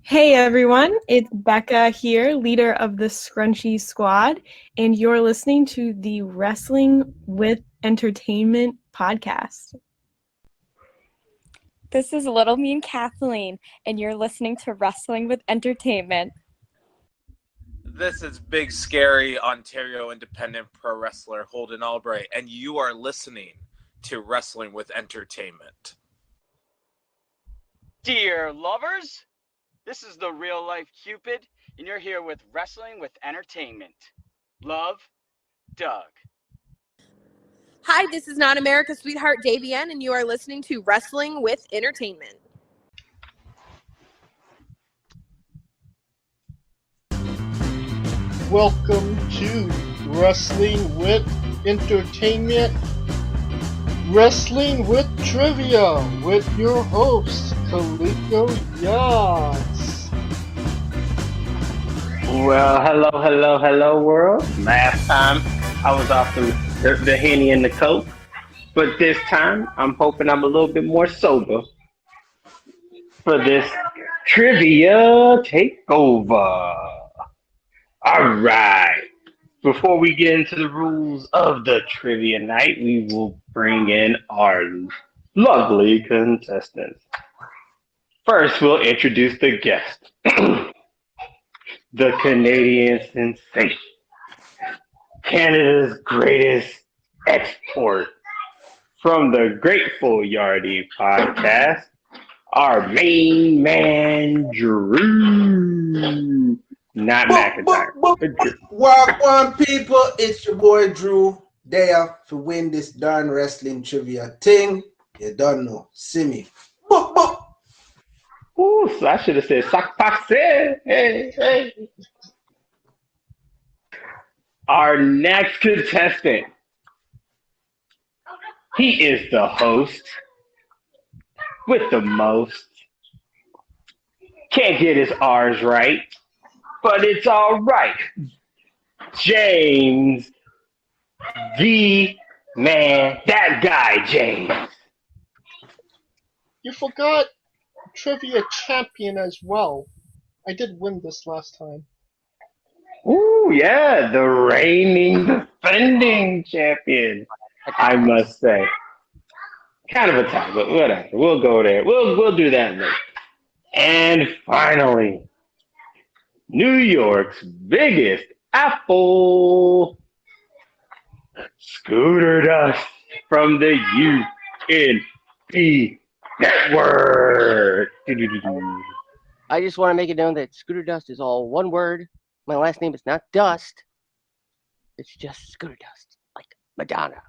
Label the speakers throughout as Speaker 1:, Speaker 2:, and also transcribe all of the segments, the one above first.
Speaker 1: Hey everyone, it's Becca here, leader of the Scrunchy Squad, and you're listening to the Wrestling with Entertainment podcast.
Speaker 2: This is Little Mean Kathleen, and you're listening to Wrestling with Entertainment.
Speaker 3: This is Big Scary Ontario independent pro wrestler Holden Albright, and you are listening to Wrestling with Entertainment.
Speaker 4: Dear lovers, this is the real life Cupid, and you're here with Wrestling with Entertainment. Love, Doug.
Speaker 5: Hi, this is Not America's Sweetheart Davian, and you are listening to Wrestling with Entertainment.
Speaker 6: Welcome to Wrestling with Entertainment, Wrestling with Trivia, with your host, Coleco Yates.
Speaker 7: Well, hello, world. Last time I was off the Henny and the Coke, but this time I'm hoping I'm a little bit more sober for this trivia takeover. All right. Before we get into the rules of the trivia night, we will bring in our lovely contestants. First, we'll introduce the guest, the Canadian sensation, Canada's greatest export from the Grateful Yardy podcast, our main man, Drew. Not McIntyre.
Speaker 8: Walk on, people. It's your boy Drew there to win this darn wrestling trivia thing. You don't know. See me.
Speaker 7: Ooh, so I should have said sock passe. Hey. Our next contestant. He is the host with the most. Can't get his R's right, but it's all right. James, the man, that guy, James.
Speaker 6: You forgot Trivia Champion as well. I did win this last time.
Speaker 7: Ooh, yeah, the reigning, defending champion, I must say. Kind of a tie, but whatever. We'll go there. We'll do that later. And finally, New York's biggest apple, Scooter Dust from the UNP Network.
Speaker 9: I just want to make it known that Scooter Dust is all one word. My last name is not Dust. It's just Scooter Dust, like Madonna.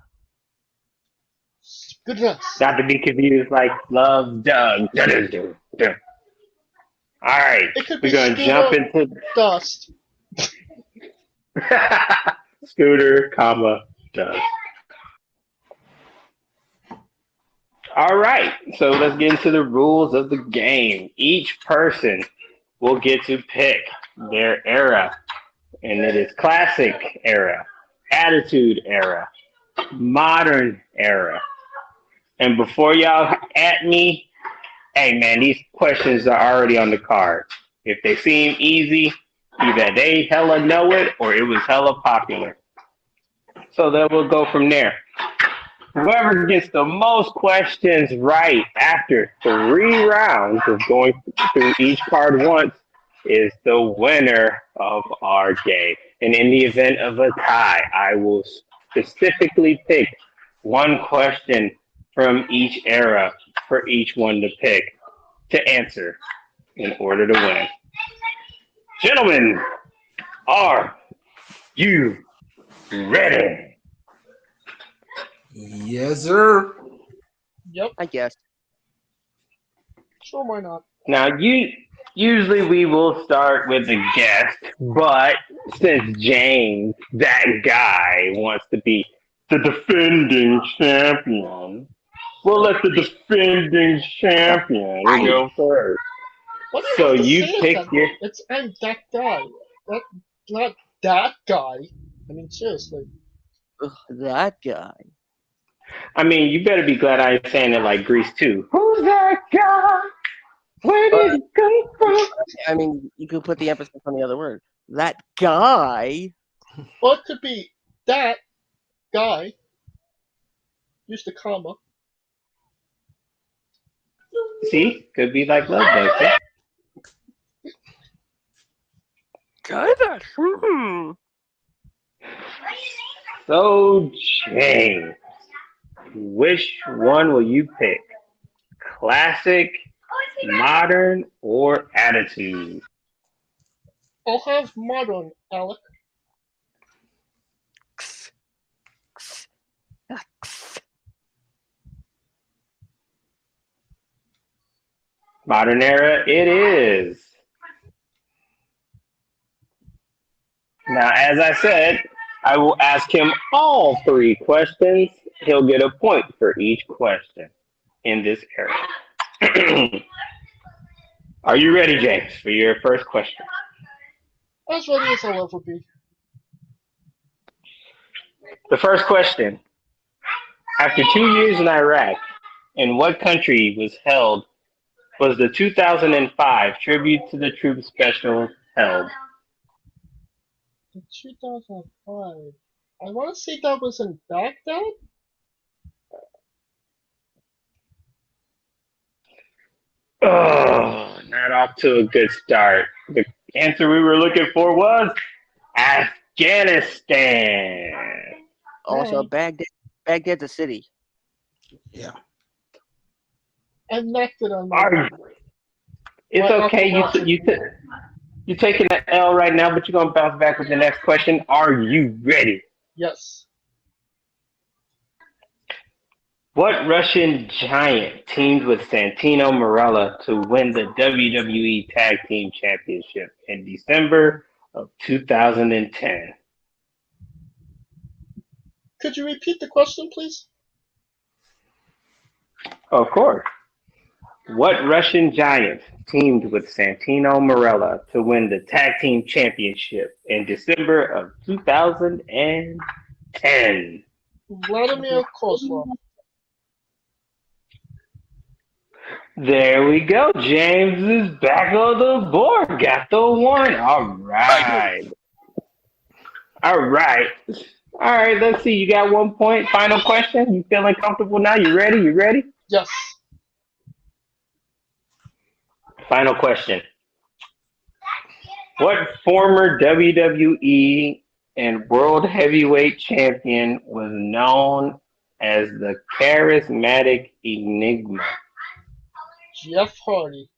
Speaker 6: Scooter Dust.
Speaker 7: Not to be confused like Love Doug. All right, we're going to jump into
Speaker 6: Dust.
Speaker 7: Scooter, comma, Dust. All right, so let's get into the rules of the game. Each person will get to pick their era, and it is classic era, attitude era, modern era. And before y'all at me, hey man, these questions are already on the card. If they seem easy, either they hella know it or it was hella popular. So then we'll go from there. Whoever gets the most questions right after 3 rounds of going through each card once is the winner of our game. And in the event of a tie, I will specifically pick one question from each era for each one to pick to answer in order to win. Gentlemen, are you ready?
Speaker 8: Yes, sir.
Speaker 6: Yep.
Speaker 9: I guess.
Speaker 6: Sure, why not?
Speaker 7: Now, usually we will start with a guest, but since James, that guy, wants to be the defending champion, we'll let the defending champion go first.
Speaker 6: What do you
Speaker 7: So
Speaker 6: have to
Speaker 7: you
Speaker 6: say
Speaker 7: pick
Speaker 6: that?
Speaker 7: your...
Speaker 6: It's I'm that guy. Not that guy. I mean, seriously.
Speaker 9: Ugh, that guy.
Speaker 7: I mean, you better be glad I ain't saying it like Grease too. Who's that guy? Where did he come from?
Speaker 9: I mean, you could put the emphasis on the other word. That guy.
Speaker 6: Or it could be that guy. Use the comma.
Speaker 7: See, could be like love bug. See?
Speaker 9: Guy that.
Speaker 7: So, James, which one will you pick? Classic, modern, or attitude?
Speaker 6: I'll have modern, Alec.
Speaker 7: Modern era, it is. Now, as I said, I will ask him all three questions. He'll get a point for each question in this area. Are you ready, James, for your first question?
Speaker 6: As ready as I'll ever be.
Speaker 7: The first question. After 2 years in Iraq, in what country was the 2005 Tribute to the Troops special held?
Speaker 6: In 2005. I want to say that was in Baghdad?
Speaker 7: Oh, not off to a good start. The answer we were looking for was Afghanistan.
Speaker 9: Also, Baghdad's a city.
Speaker 8: Yeah.
Speaker 6: I'm not good on
Speaker 7: Are
Speaker 6: that.
Speaker 7: you? It's okay. You're taking an L right now, but you're going to bounce back with the next question. Are you ready?
Speaker 6: Yes.
Speaker 7: What Russian giant teamed with Santino Marella to win the WWE Tag Team Championship in December of 2010?
Speaker 6: Could you repeat the question, please?
Speaker 7: Of course. What Russian giant teamed with Santino Marella to win the Tag Team Championship in December of 2010?
Speaker 6: Vladimir Kozlov.
Speaker 7: There we go. James is back on the board. Got the one. All right. All right. All right. Let's see. You got 1 point. Final question. You feeling comfortable now? You ready? You ready?
Speaker 6: Yes.
Speaker 7: Final question. What former WWE and World Heavyweight Champion was known as the Charismatic Enigma?
Speaker 6: Jeff Hardy.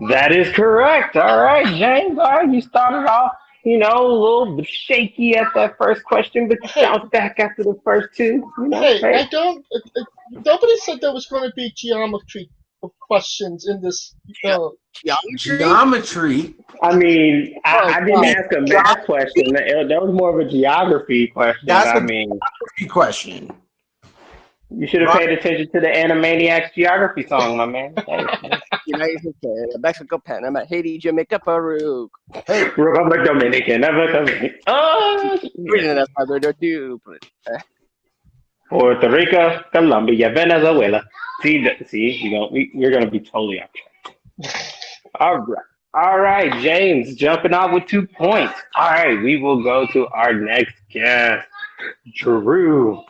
Speaker 7: That is correct. All right, James. All right, you started off, a little bit shaky at that first question, but you bounced back after the first two.
Speaker 6: I don't. Nobody said there was going to be geometry of questions in this.
Speaker 8: Geometry?
Speaker 7: I mean, I didn't ask a math question. That was more of a geography question.
Speaker 8: That's a geography question.
Speaker 7: You should have paid attention to the Animaniacs geography song, my man.
Speaker 9: United States, Mexico, Panama, Haiti, Jamaica, Peru.
Speaker 8: Hey,
Speaker 7: Republic Dominican. Oh, Puerto Rico, Colombia, Venezuela. See, you're gonna be totally off track. All right, James, jumping off with 2 points. All right, we will go to our next guest, Drew.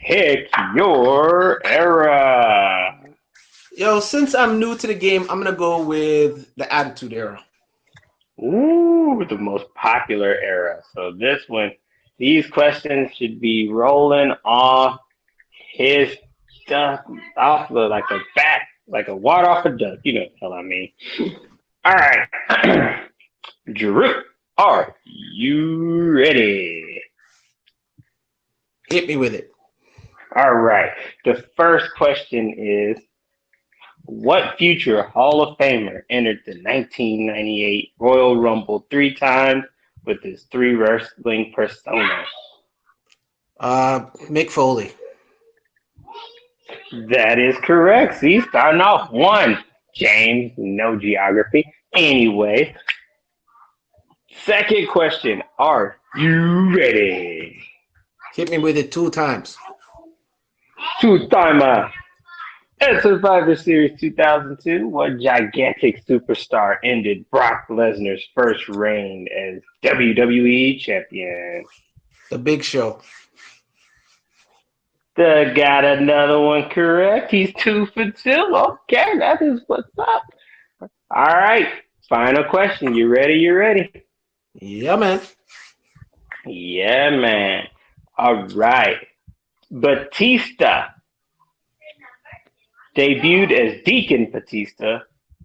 Speaker 7: Pick your era.
Speaker 8: Yo, since I'm new to the game, I'm gonna go with the Attitude Era.
Speaker 7: Ooh, the most popular era. So these questions should be rolling off his stuff, like a bat, like a water off a duck. You know what the hell I mean. All right, Drew, are you ready?
Speaker 8: Hit me with it.
Speaker 7: All right. The first question is, what future Hall of Famer entered the 1998 Royal Rumble 3 times with his 3 wrestling personas?
Speaker 8: Mick Foley.
Speaker 7: That is correct. See, starting off 1. James, no geography. Anyway, second question. Are you ready?
Speaker 8: Hit me with it 2 times.
Speaker 7: 2-timer. At Survivor Series 2002, what gigantic superstar ended Brock Lesnar's first reign as WWE Champion?
Speaker 8: The Big Show.
Speaker 7: Got another one correct. He's 2 for 2. Okay, that is what's up. All right, final question. You ready? You ready?
Speaker 8: Yeah, man.
Speaker 7: Yeah, man. All right. Batista debuted as Deacon Batista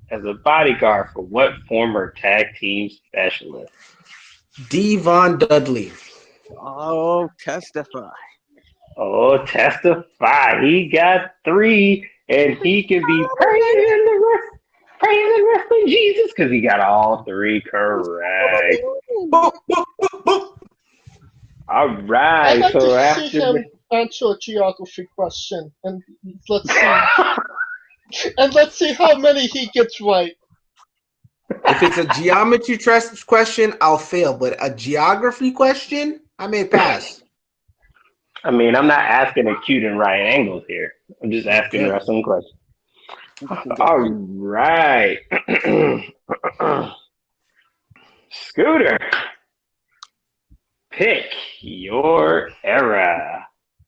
Speaker 7: as a bodyguard for what former tag team specialist?
Speaker 8: Devon Dudley.
Speaker 9: Oh, testify.
Speaker 7: Oh, testify. He got 3, and he can be praising wrestling Jesus because he got all 3 correct.
Speaker 8: Boop, boop, boop, boop.
Speaker 7: All
Speaker 6: I'd
Speaker 7: right.
Speaker 6: like
Speaker 7: So
Speaker 6: to see
Speaker 7: after
Speaker 6: him answer a geography question, and let's see how many he gets right.
Speaker 8: If it's a geometry question, I'll fail. But a geography question, I may pass.
Speaker 7: I mean, I'm not asking acute and right angles here. I'm just asking
Speaker 8: Okay.
Speaker 7: wrestling questions. All right. Scooter, pick your era.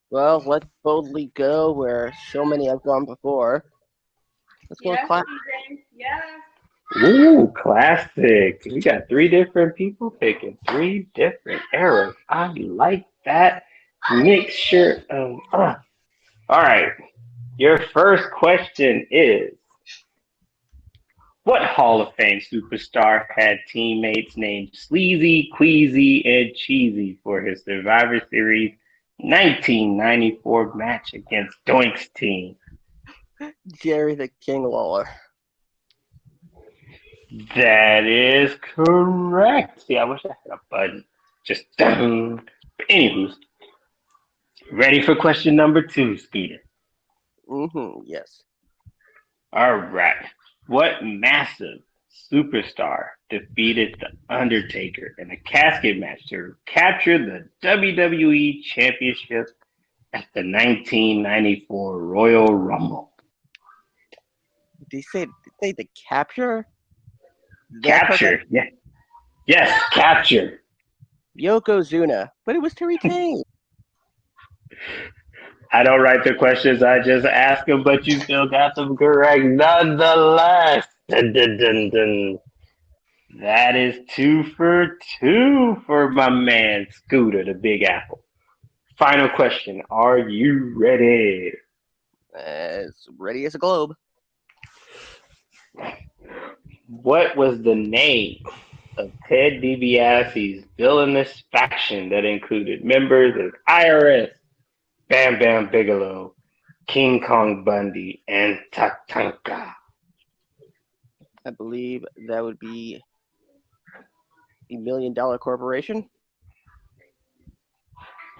Speaker 9: Well, let's boldly go where so many have gone before. Let's go with class.
Speaker 7: Ooh, classic. We got 3 different people picking 3 different eras. I like that mixture of. All right. Your first question is: what Hall of Fame superstar had teammates named Sleazy, Queasy, and Cheesy for his Survivor Series 1994 match against Doink's team?
Speaker 9: Jerry the King Lawler.
Speaker 7: That is correct. See, I wish I had a button. Just anywho, ready for question number 2, Skeeter?
Speaker 9: Yes.
Speaker 7: All right. What massive superstar defeated The Undertaker in a casket match to capture the WWE Championship at the 1994 Royal Rumble?
Speaker 9: Did they say the capture?
Speaker 7: Capture. Yeah. Yes, capture.
Speaker 9: Yokozuna, but it was to retain.
Speaker 7: I don't write the questions, I just ask them, but you still got them correct nonetheless. Dun, dun, dun, dun. That is 2 for 2 for my man Scooter, the Big Apple. Final question. Are you ready?
Speaker 9: As ready as a globe.
Speaker 7: What was the name of Ted DiBiase's villainous faction that included members of IRS, Bam Bam Bigelow, King Kong Bundy, and Tatanka?
Speaker 9: I believe that would be the $1 Million Corporation.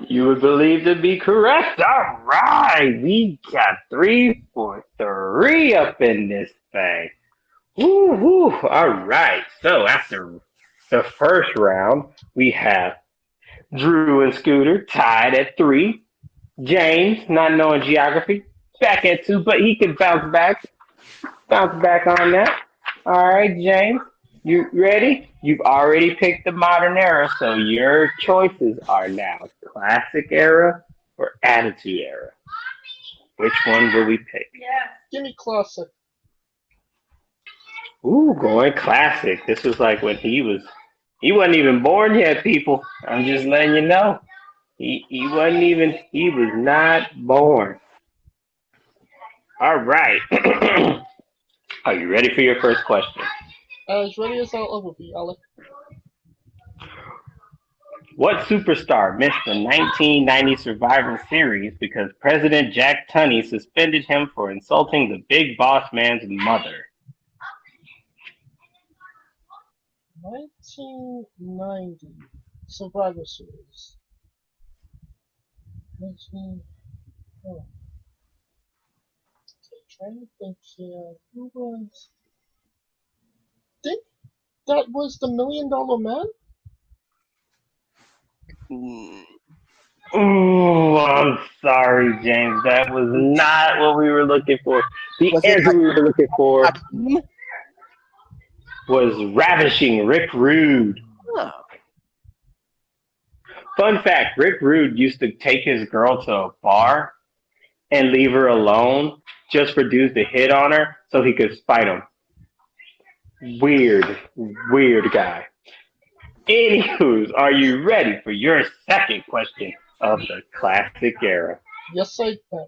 Speaker 7: You would believe to be correct. All right. We got 3 for 3 up in this thing. Woo, woo. All right. So after the first round, we have Drew and Scooter tied at 3. James, not knowing geography, back at 2, but he can bounce back. Bounce back on that. All right, James, you ready? You've already picked the modern era, so your choices are now classic era or attitude era. Which one will we pick?
Speaker 6: Give me classic.
Speaker 7: Ooh, going classic. This was like when he wasn't even born yet, people. I'm just letting you know. He was not born. All right. Are you ready for your first question?
Speaker 6: As ready as I'll ever be, Alec.
Speaker 7: What superstar missed the 1990 Survivor Series because President Jack Tunney suspended him for insulting the Big Boss Man's mother?
Speaker 6: 1990 Survivor Series. 19. Oh. Trying to think here. Who was? Think that was the $1 Million Man?
Speaker 7: Ooh, I'm sorry, James. That was not what we were looking for. The
Speaker 9: Was it
Speaker 7: answer we were looking for
Speaker 9: Hakeem?
Speaker 7: was Ravishing Rick Rude.
Speaker 9: Oh,
Speaker 7: Fun fact, Rick Rude used to take his girl to a bar and leave her alone just for dudes to hit on her so he could fight them. Weird, weird guy. Anywho's, are you ready for your second question of the classic era?
Speaker 6: Yes, I can.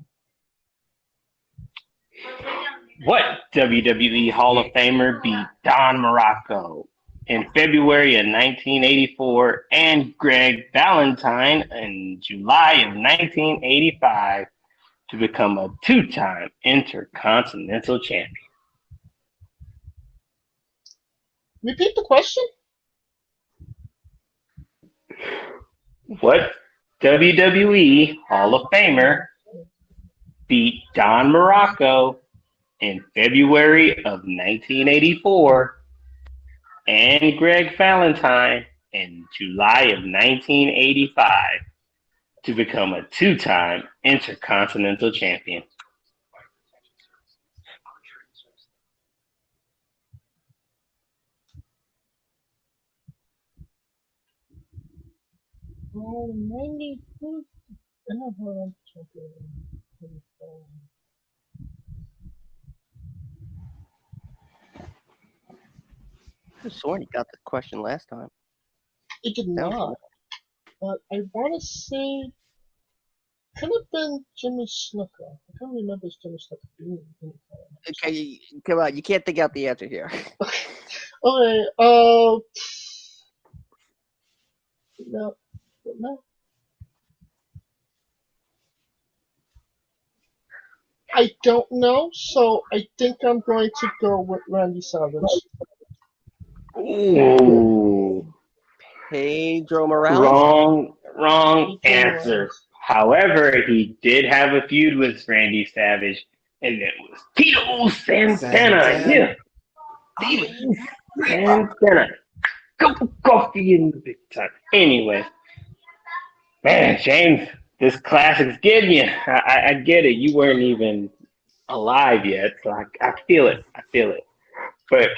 Speaker 7: What WWE Hall of Famer beat Don Morocco in February of 1984 and Greg Valentine in July of 1985 to become a two-time Intercontinental Champion?
Speaker 6: Repeat the question.
Speaker 7: What WWE Hall of Famer beat Don Morocco in February of 1984 and Greg Valentine in July of 1985 to become a two-time Intercontinental Champion?
Speaker 6: Oh, 92.
Speaker 9: I could have sworn he got the question last time.
Speaker 6: It did
Speaker 9: Sounds
Speaker 6: not. But I want to say could have been Jimmy Snooker. I can't remember if Jimmy Snooker being in it.
Speaker 9: Okay, come on. You can't think out the answer here.
Speaker 6: Okay, no, no. I don't know, so I think I'm going to go with Randy Savage.
Speaker 7: Ooh,
Speaker 9: Pedro Morales?
Speaker 7: wrong
Speaker 6: Pedro
Speaker 7: answer.
Speaker 6: Morales.
Speaker 7: However, he did have a feud with Randy Savage, and it was Tito Santana. Yeah, Tito Santana. Go coffee in the big time. Anyway, man, James, this classic's getting you. I get it. You weren't even alive yet, so I feel it. I feel it. But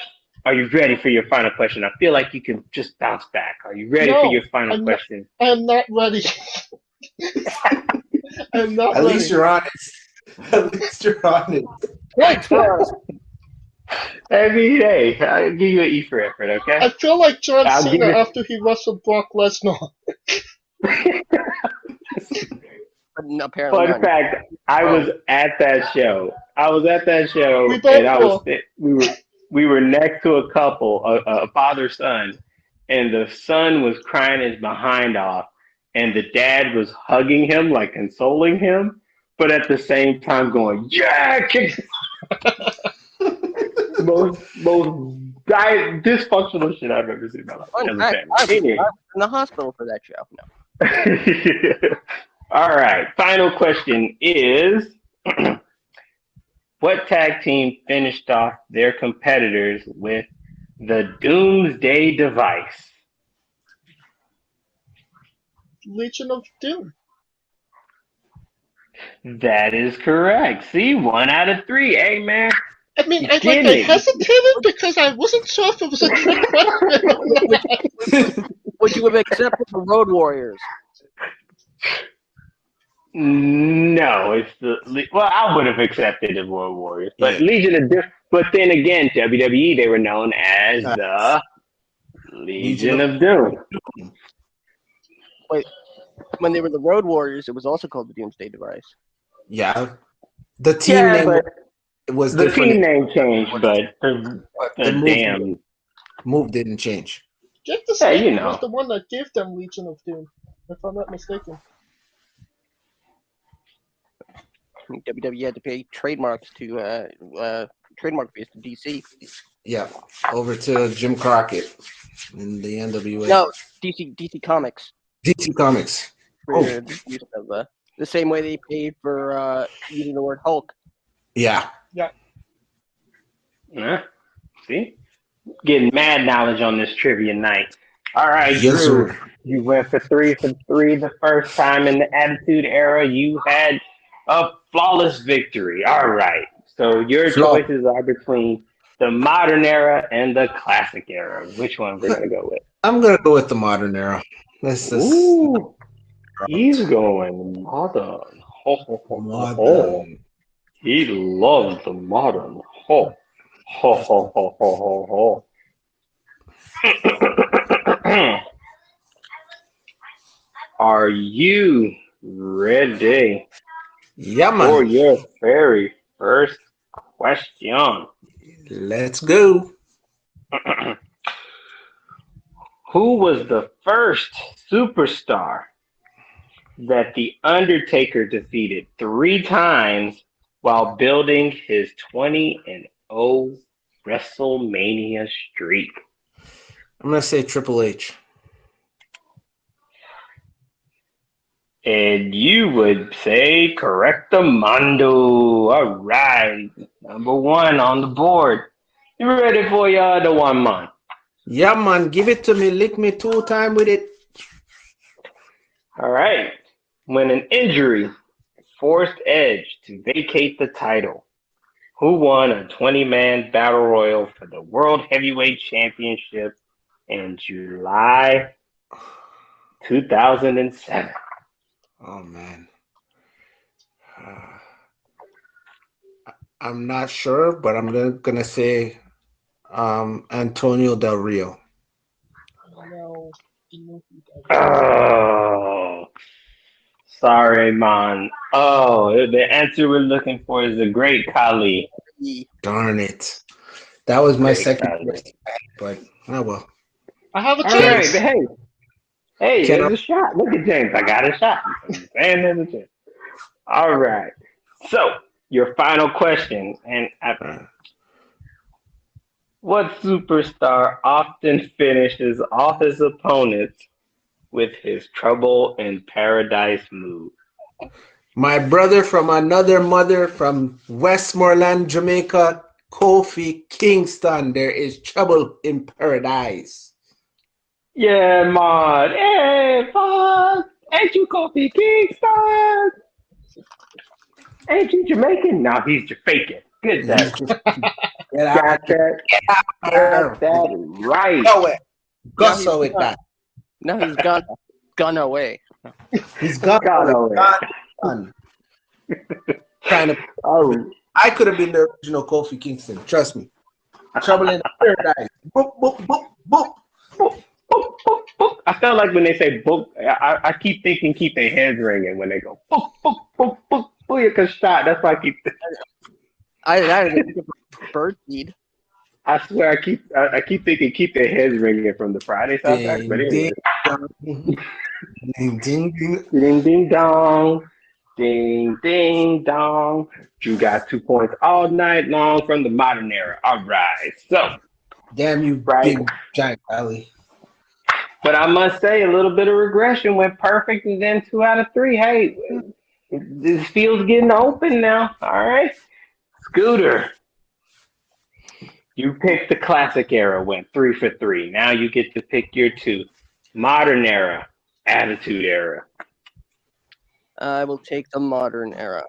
Speaker 7: are you ready for your final question? I feel like you can just bounce back. Are you ready for
Speaker 6: No,
Speaker 7: your final
Speaker 6: I'm not.
Speaker 7: question?
Speaker 6: I am not ready. I'm not
Speaker 8: At
Speaker 6: ready.
Speaker 8: least you're honest. At least you're honest.
Speaker 9: Points for us.
Speaker 7: I mean, hey, I'll give you an E for effort,
Speaker 6: I
Speaker 7: okay?
Speaker 6: feel like John
Speaker 7: I'll give
Speaker 6: Cena
Speaker 7: it.
Speaker 6: after he wrestled Brock Lesnar.
Speaker 9: But apparently
Speaker 7: Fun
Speaker 9: not.
Speaker 7: fact: I was at that show.
Speaker 6: We
Speaker 7: And
Speaker 6: both
Speaker 7: I
Speaker 6: were.
Speaker 7: was we were next to a couple, a father son, and the son was crying his behind off, and the dad was hugging him, like consoling him, but at the same time going, "Yeah, kick." most dysfunctional shit I've ever seen in my life
Speaker 9: Fun
Speaker 7: as a
Speaker 9: fact,
Speaker 7: family.
Speaker 9: I was
Speaker 7: Anyway.
Speaker 9: in the hospital for that show. No.
Speaker 7: All right. Final question is what tag team finished off their competitors with the Doomsday Device?
Speaker 6: Legion of Doom.
Speaker 7: That is correct. See, 1 out of 3. Hey, man.
Speaker 6: I mean,
Speaker 7: You
Speaker 6: I
Speaker 7: get it.
Speaker 6: hesitated because I wasn't sure if it was a trick question or not.
Speaker 9: Would you have accepted the Road Warriors?
Speaker 7: No, it's well, I would have accepted the World Warriors, but
Speaker 8: Yeah.
Speaker 7: Legion of Doom. But then again, WWE they were known as the Legion of Doom.
Speaker 9: Wait, when they were the Road Warriors, it was also called the Doomsday Device.
Speaker 8: Yeah. The team
Speaker 7: Yeah,
Speaker 8: name
Speaker 7: but
Speaker 8: was
Speaker 7: the
Speaker 8: different.
Speaker 7: team name changed, but
Speaker 8: The
Speaker 7: damn.
Speaker 8: move didn't change.
Speaker 6: Jake the
Speaker 7: Yeah,
Speaker 6: Snake
Speaker 7: you know.
Speaker 6: was the one that gave them Legion of Doom, if I'm not mistaken.
Speaker 9: WWE had to pay trademarks to trademark fees to DC.
Speaker 8: Yeah. Over to Jim Crockett in the NWA.
Speaker 9: No, DC Comics
Speaker 8: DC Comics.
Speaker 9: for
Speaker 8: Oh.
Speaker 9: the use of the same way they paid for using the word Hulk.
Speaker 8: Yeah.
Speaker 7: Yeah. See? Getting mad knowledge on this trivia night. All right,
Speaker 8: Yes,
Speaker 7: Drew.
Speaker 8: sir.
Speaker 7: You went for 3 the first time in the Attitude Era. You had a flawless victory. All right. So your
Speaker 8: Flop.
Speaker 7: choices are between the Modern Era and the Classic Era. Which one we're gonna go with?
Speaker 8: I'm gonna go with the modern era. Let's just
Speaker 7: Ooh, he's going modern. Ho, ho, ho, ho, ho.
Speaker 8: modern.
Speaker 7: He loves the modern. Ho, ho, ho, ho, ho, ho, ho. Are you ready
Speaker 8: Yeah,
Speaker 7: for
Speaker 8: man.
Speaker 7: your very first question?
Speaker 8: Let's go.
Speaker 7: Who was the first superstar that The Undertaker defeated 3 times while building his 20-0 WrestleMania streak?
Speaker 8: I'm gonna say Triple H.
Speaker 7: And you would say correctamundo. All right. Number 1 on the board. You ready for the 1 man?
Speaker 8: Yeah, man. Give it to me. Lick me 2 times with it.
Speaker 7: All right. When an injury forced Edge to vacate the title, who won a 20-man battle royal for the World Heavyweight Championship in July 2007?
Speaker 8: Oh man. Uh, I'm not sure, but I'm gonna say Antonio Del Rio.
Speaker 6: No.
Speaker 7: Oh, sorry, man. Oh, the answer we're looking for is the Great Khali.
Speaker 8: Darn it. That was my
Speaker 7: Great
Speaker 8: second
Speaker 7: Khali.
Speaker 8: question, but oh well.
Speaker 6: I have a
Speaker 7: All right, but
Speaker 6: chance.
Speaker 7: hey,
Speaker 8: Can I?
Speaker 7: there's a shot. Look at James. I got a shot. I'm saying there's a chance. All right. So, your final question, and what superstar often finishes off his opponents with his Trouble in Paradise move?
Speaker 8: My brother from another mother from Westmoreland, Jamaica, Kofi Kingston. There is trouble in paradise.
Speaker 7: Yeah, man. Hey, fuck. Ain't you Kofi Kingston? Ain't you Jamaican? No, he's Jamaican. Good
Speaker 8: He's
Speaker 7: that.
Speaker 8: just get out
Speaker 7: Got that.
Speaker 8: there.
Speaker 7: Got that right.
Speaker 8: Go away.
Speaker 5: Now he's
Speaker 8: Gusso with that.
Speaker 5: Now he's gone away.
Speaker 8: He's gone.
Speaker 7: Gone
Speaker 8: Away.
Speaker 7: away.
Speaker 8: Gone. Trying to.
Speaker 7: Oh,
Speaker 8: I could have been the original Kofi Kingston. Trust me. Trouble in paradise. Boop, boop, boop, boop.
Speaker 7: boop, boop, boop, boop. I feel like when they say boop, I keep thinking keep their heads ringing when they go boop, boop, boop, boop, booyaka shot. That's why I keep.
Speaker 5: I bird feed.
Speaker 7: I swear I keep thinking keep their heads ringing from the Friday soundtrack. But
Speaker 8: Ding,
Speaker 7: anyway,
Speaker 8: ding, ding, ding, ding.
Speaker 7: ding ding dong, ding ding dong. You got 2 points all night long from the modern era. All right, so
Speaker 8: Damn you,
Speaker 7: right.
Speaker 8: big giant alley.
Speaker 7: But I must say, a little bit of regression went perfect, and then 2 out of 3. Hey, this field's getting open now. All right, Scooter, you picked the classic era, went 3 for 3. Now you get to pick your 2. Modern era, attitude era.
Speaker 5: I will take the modern era.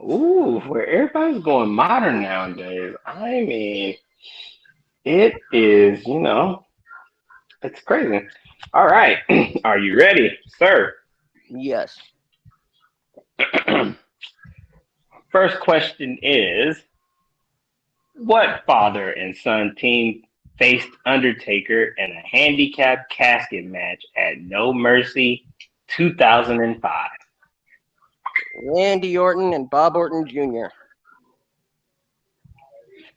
Speaker 7: Ooh, where everybody's going modern nowadays. I mean, it is, it's crazy. All right, are you ready, sir?
Speaker 5: Yes.
Speaker 7: First question is, what father and son team faced Undertaker in a handicap casket match at No Mercy 2005?
Speaker 5: Randy Orton and Bob Orton Jr.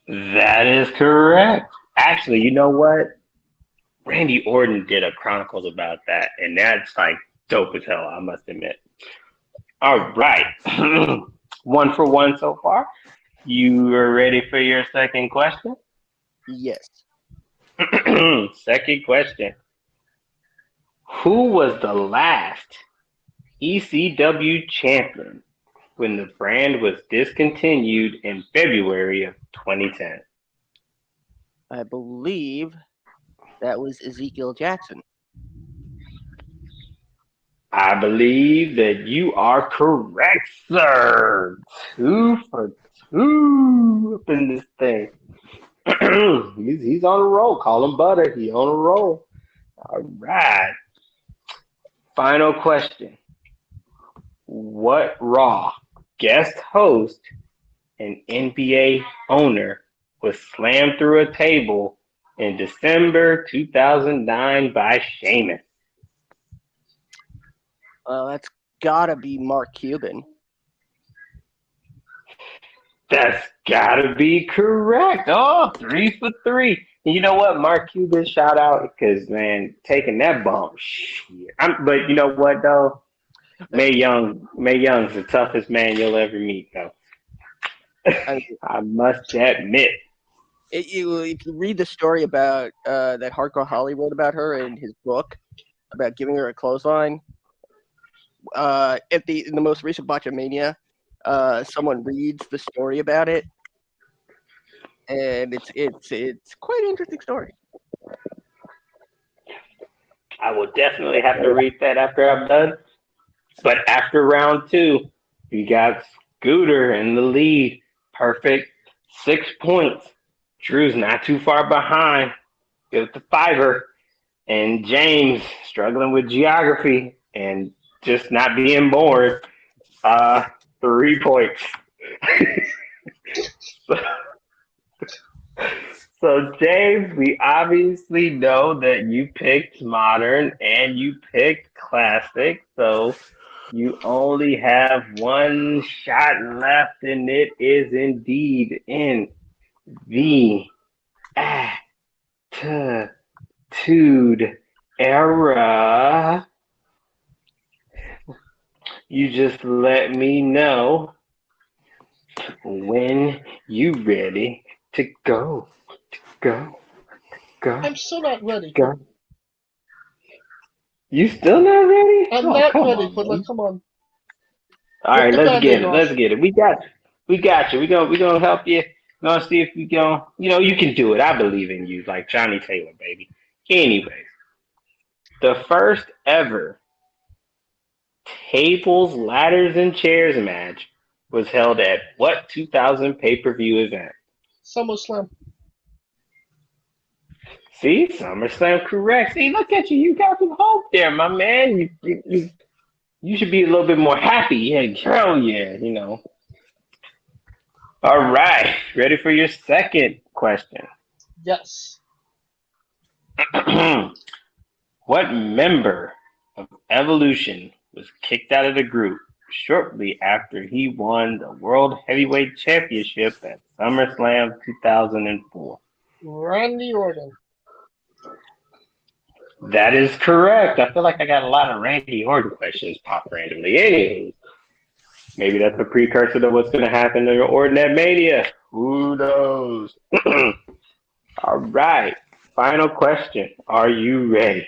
Speaker 7: That is correct. Actually, you know what? Randy Orton did a Chronicles about that, and that's like dope as hell, I must admit. All right. 1 for 1 so far. You are ready for your second question?
Speaker 5: Yes.
Speaker 7: Second question. Who was the last ECW champion when the brand was discontinued in February of 2010?
Speaker 5: I believe that was Ezekiel Jackson.
Speaker 7: I believe that you are correct, sir. 2 for 2 up in this thing. he's on a roll. Call him Butter. He on a roll. All right. Final question. What Raw guest host and NBA owner was slammed through a table in December 2009 by Sheamus?
Speaker 9: That's gotta be Mark Cuban.
Speaker 7: That's gotta be correct. Oh, 3 for 3. And you know what? Mark Cuban, shout out because man, taking that bump, shit. But you know what though? Mae Young's the toughest man you'll ever meet though. I must admit.
Speaker 9: If you read the story about that Hardcore Holly wrote about her in his book about giving her a clothesline, in the most recent Botchamania, someone reads the story about it, and it's quite an interesting story.
Speaker 7: I will definitely have to read that after I'm done. But after round 2, we got Scooter in the lead. Perfect 6 points. Drew's not too far behind with the fiver. And James struggling with geography and just not being bored. 3 points. So, James, we obviously know that you picked modern and you picked classic. So you only have one shot left, and it is indeed in the Attitude Era. You just let me know when you ready to go. Go.
Speaker 6: I'm still not ready.
Speaker 7: Go. You still not ready?
Speaker 6: I'm
Speaker 7: Oh,
Speaker 6: not
Speaker 7: come
Speaker 6: ready,
Speaker 7: on,
Speaker 6: but
Speaker 7: man.
Speaker 6: come on.
Speaker 7: All right,
Speaker 6: the
Speaker 7: let's get
Speaker 6: Band-Aid
Speaker 7: it.
Speaker 6: off.
Speaker 7: Let's get it. We got you. We gonna help you. We're gonna see if we can. You can do it. I believe in you, like Johnny Taylor, baby. Anyways, the first ever tables, ladders, and chairs match was held at what 2000 pay-per-view event?
Speaker 6: SummerSlam.
Speaker 7: See, SummerSlam, correct. See, look at you. You got some hope there, my man. You should be a little bit more happy. Yeah, hell yeah, All right, ready for your second question.
Speaker 6: Yes.
Speaker 7: What member of Evolution was kicked out of the group shortly after he won the World Heavyweight Championship at SummerSlam 2004?
Speaker 6: Randy Orton.
Speaker 7: That is correct. I feel like I got a lot of Randy Orton questions pop randomly. Anywho, maybe that's a precursor to what's going to happen to Orton at Mania. Who knows? All right. Final question. Are you ready?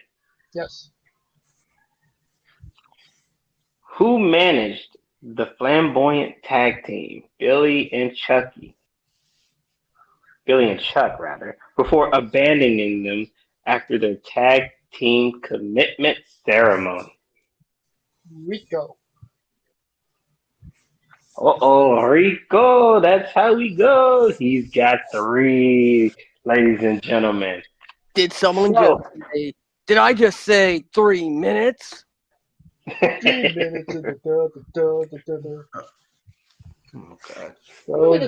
Speaker 6: Yes.
Speaker 7: Who managed the flamboyant tag team, Billy and Chuck, before abandoning them after their tag team commitment ceremony?
Speaker 6: Rico.
Speaker 7: Uh-oh, Rico, that's how we go. He's got 3, ladies and gentlemen.
Speaker 9: Did I just say 3 minutes?
Speaker 6: 3 minutes.
Speaker 8: Okay.
Speaker 7: So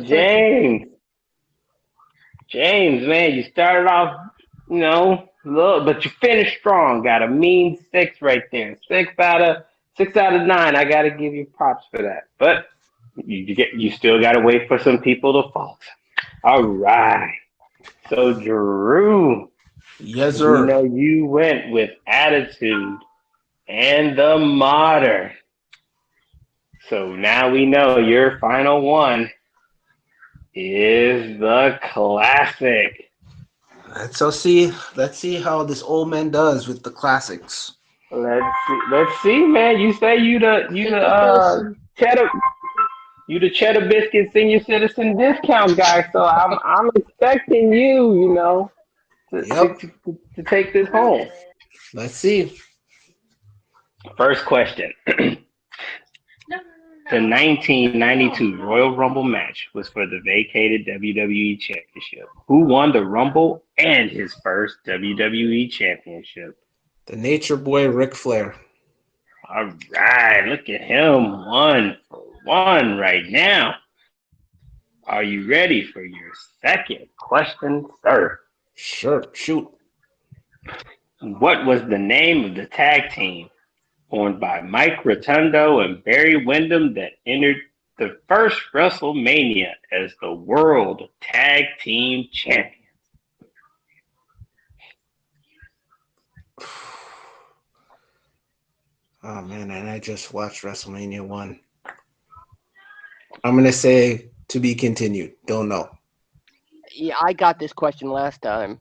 Speaker 7: James, man, you started off, low, but you finished strong. Got a mean 6 right there. 6 out of 9. I gotta give you props for that. But you still gotta wait for some people to fall. All right. So Drew,
Speaker 8: Yes,
Speaker 7: we
Speaker 8: sir.
Speaker 7: know you went with Attitude and the Modern. So now we know your final one is the Classic.
Speaker 8: Let's see how this old man does with the classics.
Speaker 7: Let's see, man. You say you the cheddar biscuit senior citizen discount guy, so I'm expecting you, to take this home.
Speaker 8: Let's see.
Speaker 7: First question. The 1992 Royal Rumble match was for the vacated WWE Championship. Who won the Rumble and his first WWE Championship?
Speaker 8: The Nature Boy Ric Flair.
Speaker 7: All right, look at him. 1 for 1 right now. Are you ready for your second question, sir?
Speaker 8: Sure, shoot.
Speaker 7: What was the name of the tag team formed by Mike Rotundo and Barry Windham that entered the first WrestleMania as the World Tag Team Champions?
Speaker 8: Oh man, and I just watched WrestleMania 1. I'm gonna say to be continued. Don't know.
Speaker 9: Yeah, I got this question last time.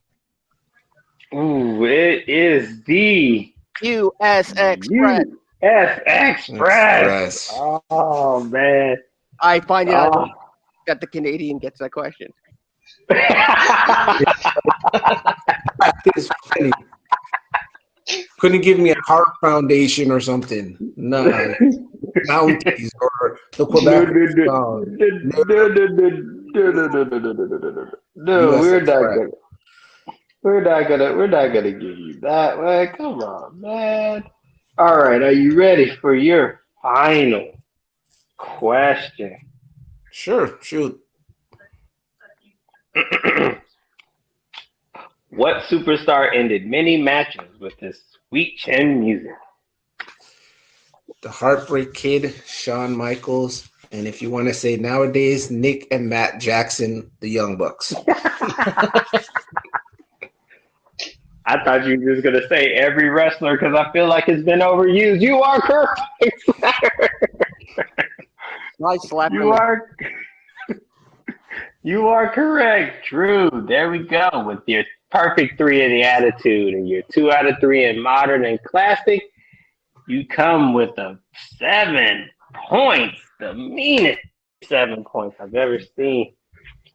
Speaker 7: Ooh, it is the
Speaker 9: US Express.
Speaker 7: US Express.
Speaker 8: Express.
Speaker 7: Oh man.
Speaker 9: I find it
Speaker 7: Oh.
Speaker 9: out that the Canadian gets that question.
Speaker 8: That is funny. Couldn't give me a heart foundation or something. Nah. Mounties or the Quebec song.
Speaker 7: No,
Speaker 8: US
Speaker 7: we're not
Speaker 8: Express.
Speaker 7: gonna. We're not gonna give you that, man. Come on, man. All right, are you ready for your final question?
Speaker 8: Sure, shoot.
Speaker 7: What superstar ended many matches with his sweet chin music?
Speaker 8: The Heartbreak Kid, Shawn Michaels, and if you want to say nowadays, Nick and Matt Jackson, the Young Bucks.
Speaker 7: I thought you were just gonna say every wrestler because I feel like it's been overused. You are correct.
Speaker 9: I slapped
Speaker 7: You are. You are correct. True. There we go with your perfect 3 in the attitude and your 2 out of 3 in modern and classic. You come with a 7 points, the meanest 7 points I've ever seen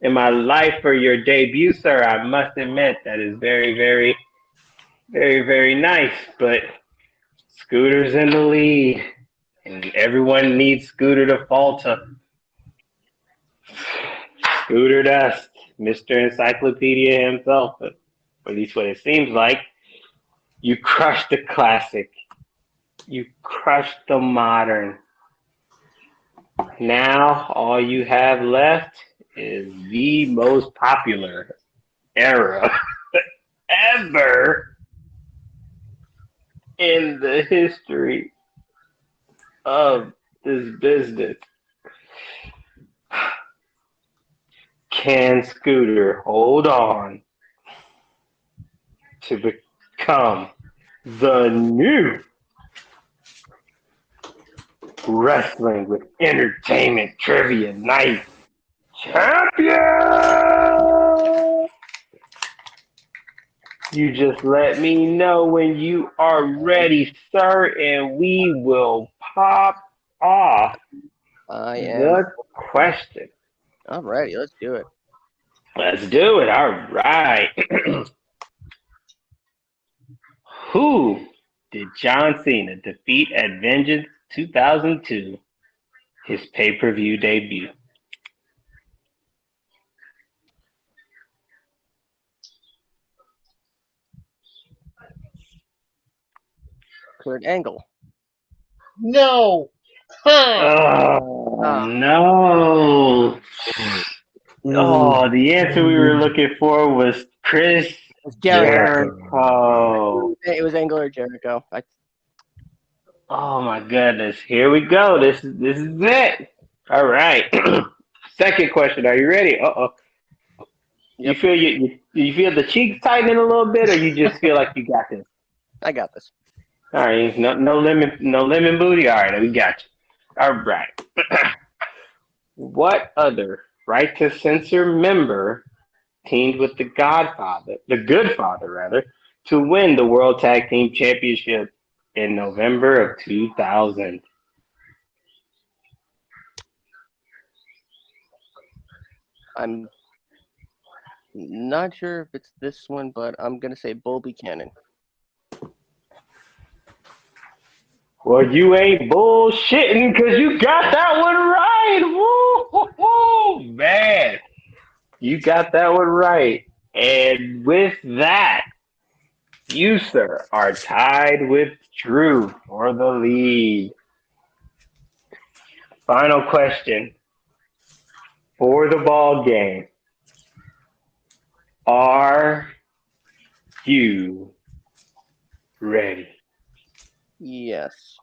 Speaker 7: in my life for your debut, sir. I must admit that is very, very, very, very nice. But Scooter's in the lead, and everyone needs Scooter to falter. Scooter Dust, Mr. Encyclopedia himself, but at least what it seems like. You crushed the classic. You crushed the modern. Now all you have left is the most popular era ever in the history of this business. Can Scooter hold on to become the new Wrestling with Entertainment Trivia Night champion? You just let me know when you are ready, sir, and we will pop off
Speaker 9: I am.
Speaker 7: the question.
Speaker 9: Alrighty, let's do it.
Speaker 7: Let's do it. All right. Who did John Cena defeat at Vengeance 2002, his pay-per-view debut?
Speaker 9: Kurt Angle.
Speaker 6: No. Huh.
Speaker 7: Oh, no. Oh, the answer we were looking for was Chris
Speaker 9: It's Jericho.
Speaker 7: Jericho.
Speaker 9: It was Angle or Jericho.
Speaker 7: Oh my goodness. Here we go. This is it. All right. Second question. Are you ready? Uh-oh.
Speaker 9: Yep.
Speaker 7: You feel the cheeks tightening a little bit, or you just feel like you got this?
Speaker 9: I got this.
Speaker 7: All right. No lemon booty. All right, we got you. All right. What other Right to Censor member teamed with the Good Father rather, to win the World Tag Team Championship in November of 2000?
Speaker 9: I'm not sure if it's this one, but I'm gonna say Bull Buchanan.
Speaker 7: Well, you ain't bullshitting because you got that one right. Woo, man. You got that one right. And with that, you, sir, are tied with Drew for the lead. Final question for the ball game. Are you ready?
Speaker 9: Yes.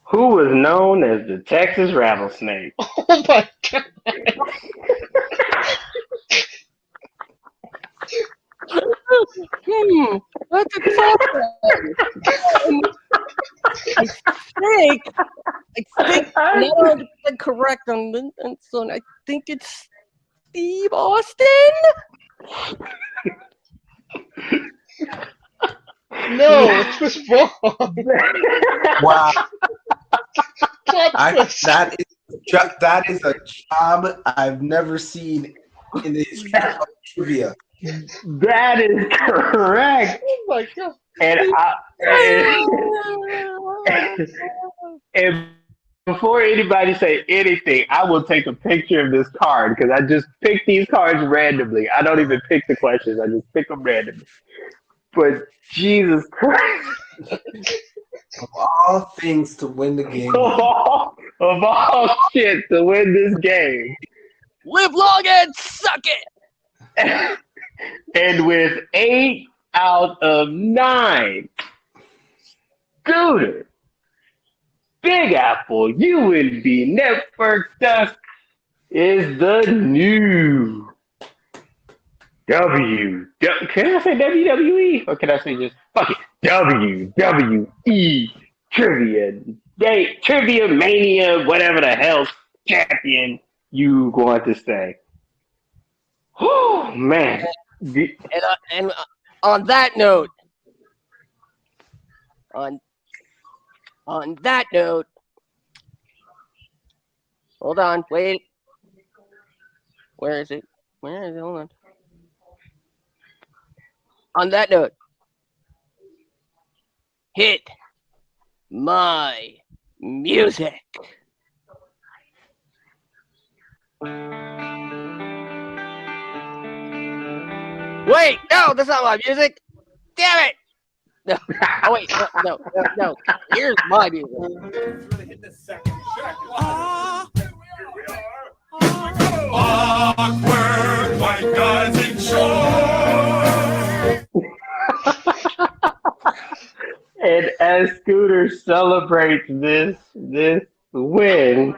Speaker 7: Who was known as the Texas rattlesnake?
Speaker 6: Oh my god.
Speaker 9: That's a tough one. I think now I'm correct on this one. I think it's Steve Austin.
Speaker 6: No, it was wrong.
Speaker 8: Wow.
Speaker 6: Plot twist.
Speaker 8: That is a job I've never seen in the history of trivia.
Speaker 7: That is correct.
Speaker 6: Oh my god.
Speaker 7: And before anybody say anything, I will take a picture of this card because I just pick these cards randomly. I don't even pick the questions. I just pick them randomly. But Jesus Christ.
Speaker 8: Of all things to win the game.
Speaker 7: Of all shit to win this game.
Speaker 9: Live long and suck it.
Speaker 7: And with 8 out of 9, Scooter, Big Apple, UNB Network Dusk is the new can I say WWE? Or can I say just fuck it? WWE Trivia Mania, whatever the hell champion you going to say. Oh man.
Speaker 9: And on that note, on that note, hold on, wait. Where is it? Hold on. On that note, hit my music. Wait, no, that's not my music. Damn it! No. Oh wait, no. Here's my music.
Speaker 10: Awkward white guys in shorts.
Speaker 7: And as Scooter celebrates this win,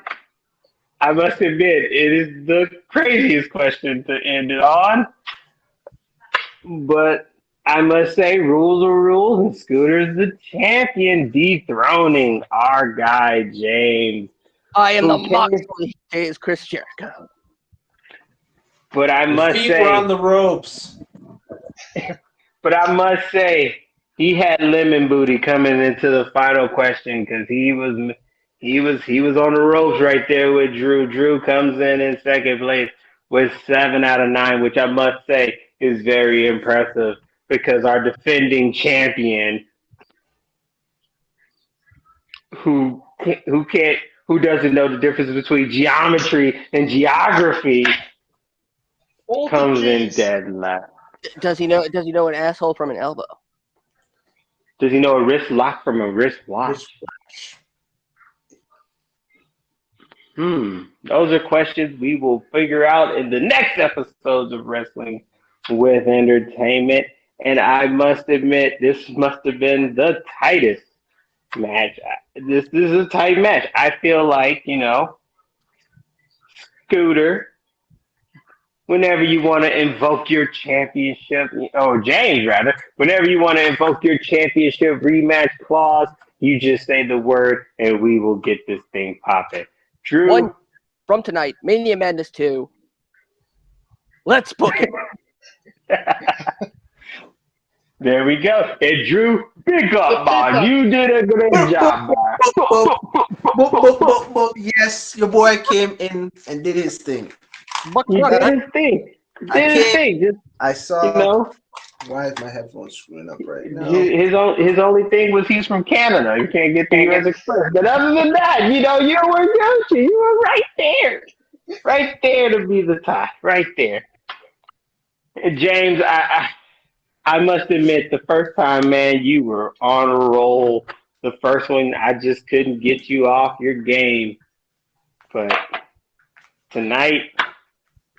Speaker 7: I must admit it is the craziest question to end it on. But I must say, rules are rules, and Scooter's the champion, dethroning our guy James.
Speaker 9: I am the Moxley is Chris Jericho.
Speaker 7: But I must say,
Speaker 8: we're on the ropes.
Speaker 7: But I must say, he had lemon booty coming into the final question because he was on the ropes right there with Drew. Drew comes in second place with 7 out of 9, which I must say is very impressive because our defending champion, who doesn't know the difference between geometry and geography, comes in dead last.
Speaker 9: Does he know an asshole from an elbow?
Speaker 7: Does he know a wrist lock from a wrist watch? Those are questions we will figure out in the next episodes of Wrestling with Entertainment. And I must admit, this must have been the tightest match. This is a tight match. I feel like, Scooter, whenever you want to invoke your championship, or James rather, whenever you want to invoke your championship rematch clause, you just say the word and we will get this thing popping. Drew.
Speaker 9: One from tonight, Mania Madness 2. Let's book it.
Speaker 7: There we go. And Drew, big up, man. You did a great job, man.
Speaker 8: Yes, your boy came in and did his thing.
Speaker 7: He did his thing.
Speaker 8: I saw Why is my headphones screwing up right now?
Speaker 7: His only thing was he's from Canada. You can't get the U.S. Express. But other than that, you were Gucci. You were right there to be the tie, right there. And James, I must admit, the first time, man, you were on a roll. The first one, I just couldn't get you off your game. But tonight,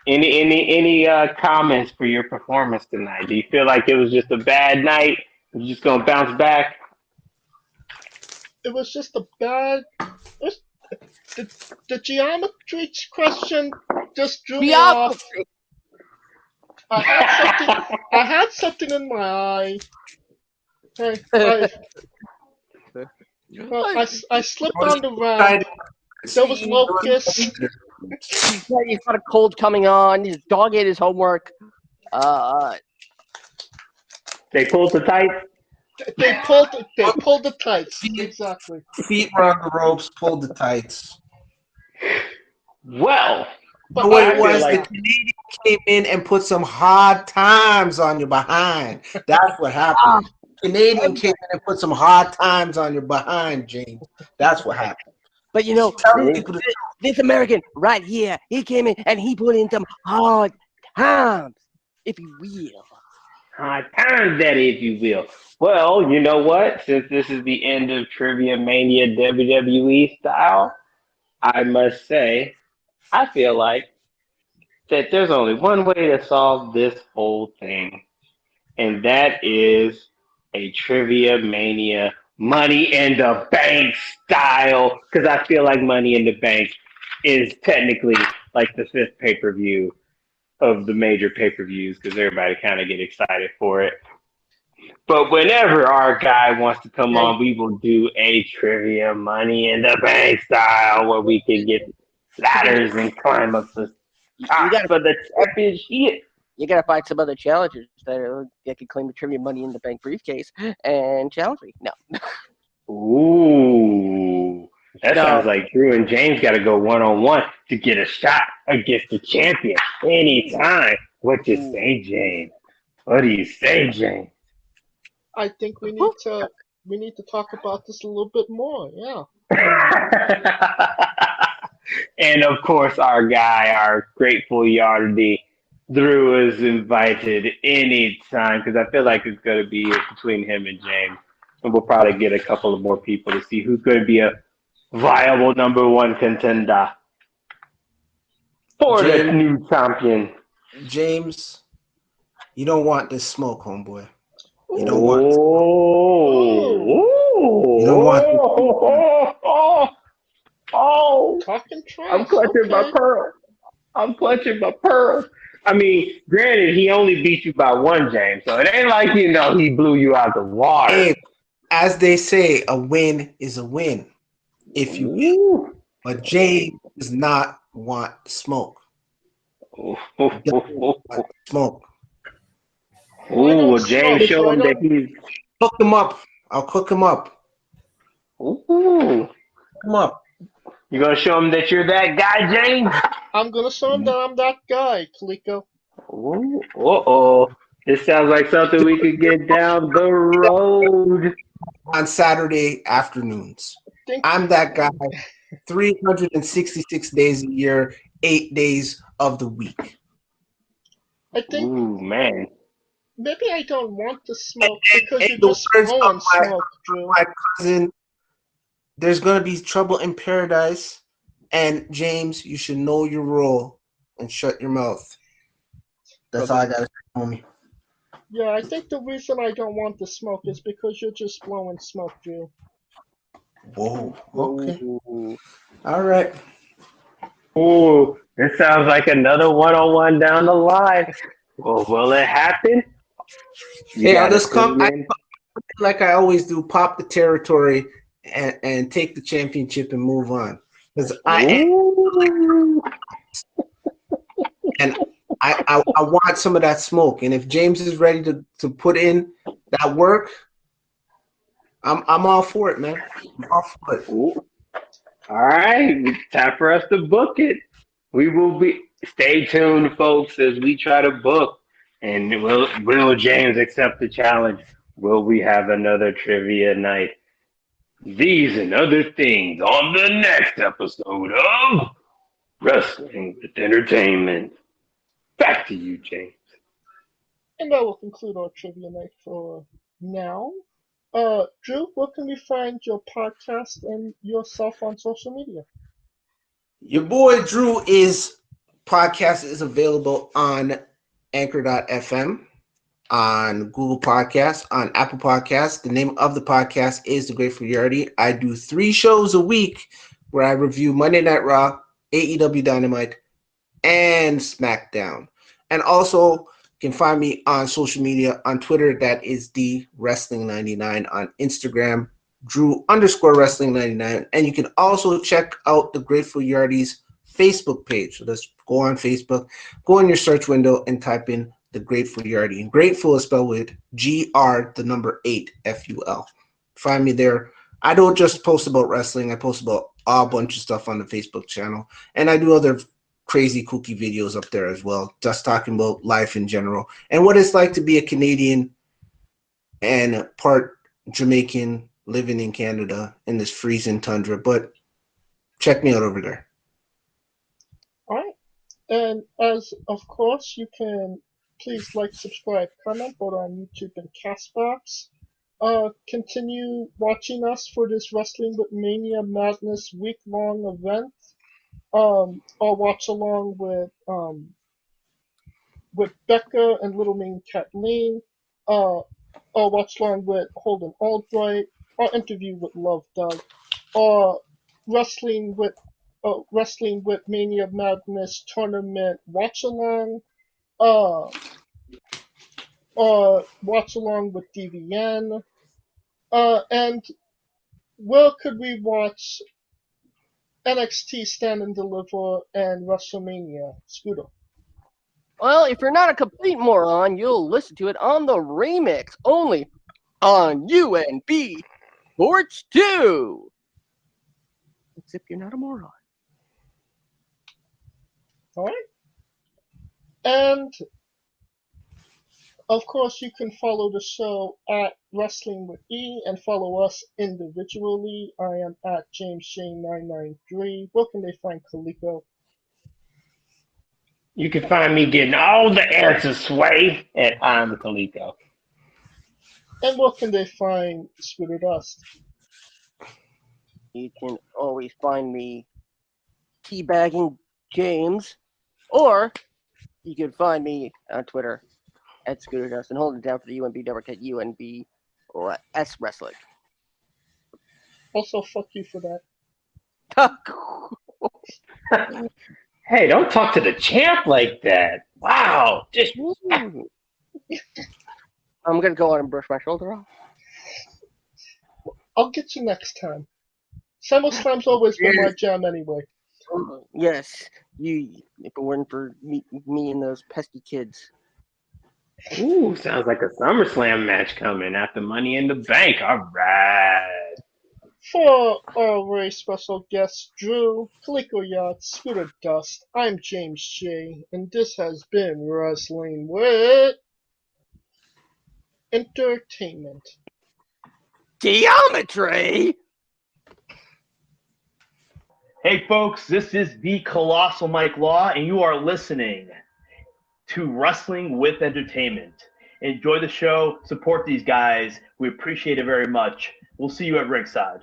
Speaker 7: any comments for your performance tonight? Do you feel like it was just a bad night? You're just gonna bounce back?
Speaker 6: It was just a bad. The geometry question just drew me off. I had something in my eye. I slipped on the ramp. There was locusts.
Speaker 9: He's got a cold coming on. His dog ate his homework.
Speaker 7: They pulled the tights.
Speaker 6: They pulled the tights. Exactly.
Speaker 8: Feet were on the ropes, pulled the tights.
Speaker 7: Well,
Speaker 8: but what it was, the Canadian came in and put some hard times on your behind. That's what happened. Canadian came in and put some hard times on your behind, James. That's what happened.
Speaker 9: But this American right here, he came in and he put in some hard times, if you will.
Speaker 7: Hard times, Daddy, if you will. Well, you know what? Since this is the end of Trivia Mania WWE style, I must say, I feel like that there's only one way to solve this whole thing, and that is a Trivia Mania Money in the Bank style, because I feel like Money in the Bank is technically like the fifth pay-per-view of the major pay-per-views, because everybody kind of get excited for it. But whenever our guy wants to come on, we will do a Trivia Money in the Bank style where we can get ladders and climb up the top of the championship.
Speaker 9: You gotta find some other challengers that can claim the Trivia Money in the Bank briefcase and challenge me. No.
Speaker 7: Ooh, that sounds like Drew and James got to go one-on-one to get a shot against the champion anytime. What you say, James? What do you say, James?
Speaker 6: I think we need to talk about this a little bit more. Yeah.
Speaker 7: And of course, our guy, our grateful Yardy, Drew is invited anytime, because I feel like it's going to be between him and James. And we'll probably get a couple of more people to see who's going to be a viable number one contender for the new champion.
Speaker 8: James, you don't want this smoke, homeboy. You don't
Speaker 7: want
Speaker 6: talking trash.
Speaker 7: I'm clutching my pearl. I mean, granted, he only beat you by one, James, so it ain't like, he blew you out the water.
Speaker 8: Hey, as they say, a win is a win, if you will. But James does not want smoke. Smoke.
Speaker 7: Ooh, James showed him that he's...
Speaker 8: Cook him up. I'll cook him up.
Speaker 7: Ooh.
Speaker 8: Cook him up.
Speaker 7: You gonna show him that you're that guy, James?
Speaker 6: I'm gonna show him that I'm that guy, Coleco.
Speaker 7: Ooh, this sounds like something we could get down the road.
Speaker 8: On Saturday afternoons. I'm that guy 366 days a year, 8 days of the week.
Speaker 6: I think.
Speaker 7: Ooh, man.
Speaker 6: Maybe I don't want to smoke because you're just blowing smoke, Drew.
Speaker 8: My cousin, there's going to be trouble in paradise. And James, you should know your role and shut your mouth. That's all I got to say, homie.
Speaker 6: Yeah, I think the reason I don't want to smoke is because you're just blowing smoke, Drew.
Speaker 8: Whoa, okay. Ooh. All right.
Speaker 7: Ooh, this sounds like another one-on-one down the line. Well, will it happen?
Speaker 8: I'll just come like I always do, pop the territory and take the championship and move on. Because I want some of that smoke. And if James is ready to put in that work, I'm all for it, man. I'm all for it.
Speaker 7: Ooh. All right, time for us to book it. We will be. Stay tuned, folks, as we try to book And will James accept the challenge? Will we have another trivia night? These and other things on the next episode of Wrestling with Entertainment. Back to you, James.
Speaker 6: And that will conclude our trivia night for now. Drew, where can we find your podcast and yourself on social media?
Speaker 8: Your boy Drew is podcast is available on Anchor.fm, on Google Podcasts, on Apple Podcasts. The name of the podcast is The Grateful Yardy. I do 3 shows a week where I review Monday Night Raw, AEW Dynamite, and SmackDown. And also, you can find me on social media on Twitter. That is the Wrestling99. On Instagram, Drew_Wrestling99. And you can also check out the Grateful Yardies Facebook page. So let's go on Facebook, go in your search window and type in the Grateful Yardy. And Grateful is spelled with GR8 FUL. Find me there. I don't just post about wrestling. I post about a bunch of stuff on the Facebook channel. And I do other crazy kooky videos up there as well, just talking about life in general and what it's like to be a Canadian and part Jamaican living in Canada in this freezing tundra. But check me out over there.
Speaker 6: All right. And as of course, you can please like, subscribe, comment both on YouTube and Castbox. Continue watching us for this Wrestling with Mania Madness week-long event. Or watch along with Becca and Little Mean Kathleen. Or watch along with Holden Albright. Or interview with Love Doug. Or Wrestling with Mania Madness tournament watch along. Watch along with DVN. And where could we watch NXT Stand and Deliver and WrestleMania, Scooter?
Speaker 9: Well, if you're not a complete moron, you'll listen to it on the remix only on UNB Sports 2. Except you're not a moron.
Speaker 6: Alright. And of course, you can follow the show at Wrestling with E and follow us individually. I am at JamesJ993. Where can they find Coleco?
Speaker 7: You can find me getting all the answers, Sway, at I'm Coleco.
Speaker 6: And where can they find Scooter Dust?
Speaker 9: You can always find me teabagging James, or you can find me on Twitter at Scooter Dust and hold it down for the UNB network at UNB or S Wrestling.
Speaker 6: Also, fuck you for that.
Speaker 7: Hey, don't talk to the champ like that. Wow. Just
Speaker 9: I'm going to go on and brush my shoulder off.
Speaker 6: I'll get you next time. SummerSlam's always been my jam anyway.
Speaker 9: Yes, if it weren't for me and those pesky kids.
Speaker 7: Ooh, sounds like a SummerSlam match coming after Money in the Bank. All right.
Speaker 6: For our very special guest, Drew, Coleco Yates, Scooter Dust, I'm James J, and this has been Wrestling with Entertainment.
Speaker 9: Geometry?
Speaker 11: Hey folks, this is the Colossal Mike Law, and you are listening to Wrestling with Entertainment. Enjoy the show, support these guys. We appreciate it very much. We'll see you at ringside.